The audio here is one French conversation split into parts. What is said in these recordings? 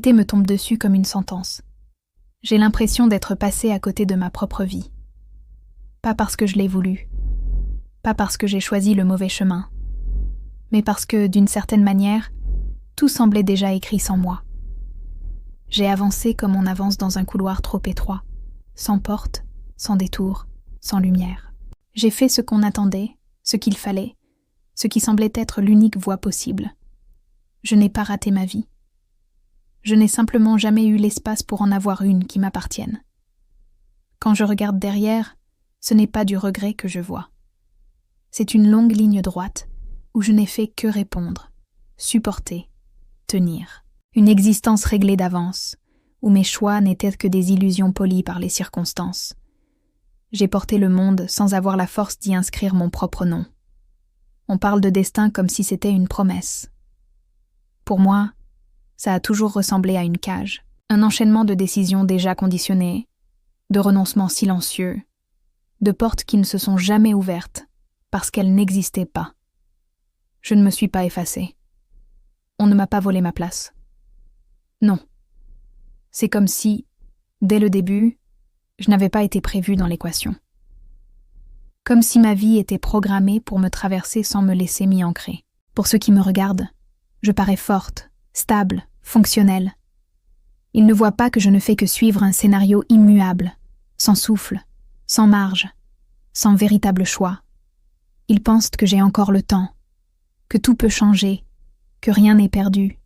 réalité me tombe dessus comme une sentence. J'ai l'impression d'être passée à côté de ma propre vie. Pas parce que je l'ai voulu, pas parce que j'ai choisi le mauvais chemin, mais parce que, d'une certaine manière, tout semblait déjà écrit sans moi. J'ai avancé comme on avance dans un couloir trop étroit, sans porte, sans détour, sans lumière. J'ai fait ce qu'on attendait, ce qu'il fallait, ce qui semblait être l'unique voie possible. Je n'ai pas raté ma vie. Je n'ai simplement jamais eu l'espace pour en avoir une qui m'appartienne. Quand je regarde derrière, ce n'est pas du regret que je vois. C'est une longue ligne droite où je n'ai fait que répondre, supporter, tenir. Une existence réglée d'avance, où mes choix n'étaient que des illusions polies par les circonstances. J'ai porté le monde sans avoir la force d'y inscrire mon propre nom. On parle de destin comme si c'était une promesse. Pour moi, ça a toujours ressemblé à une cage, un enchaînement de décisions déjà conditionnées, de renoncements silencieux, de portes qui ne se sont jamais ouvertes parce qu'elles n'existaient pas. Je ne me suis pas effacée. On ne m'a pas volé ma place. Non. C'est comme si, dès le début, je n'avais pas été prévue dans l'équation. Comme si ma vie était programmée pour me traverser sans me laisser m'y ancrer. Pour ceux qui me regardent, je parais forte, stable, fonctionnelle. Ils ne voient pas que je ne fais que suivre un scénario immuable, sans souffle, sans marge, sans véritable choix. Ils pensent que j'ai encore le temps, que tout peut changer, que rien n'est perdu.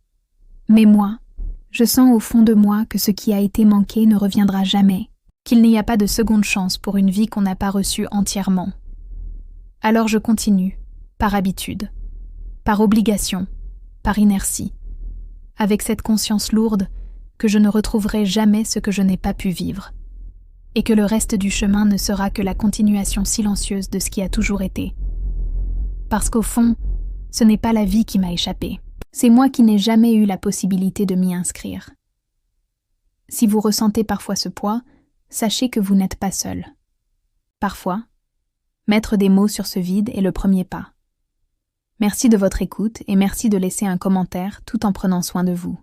Mais moi, je sens au fond de moi que ce qui a été manqué ne reviendra jamais, qu'il n'y a pas de seconde chance pour une vie qu'on n'a pas reçue entièrement. Alors je continue, par habitude, par obligation, par inertie, avec cette conscience lourde que je ne retrouverai jamais ce que je n'ai pas pu vivre, et que le reste du chemin ne sera que la continuation silencieuse de ce qui a toujours été. Parce qu'au fond, ce n'est pas la vie qui m'a échappé, c'est moi qui n'ai jamais eu la possibilité de m'y inscrire. Si vous ressentez parfois ce poids, sachez que vous n'êtes pas seul. Parfois, mettre des mots sur ce vide est le premier pas. Merci de votre écoute et merci de laisser un commentaire tout en prenant soin de vous.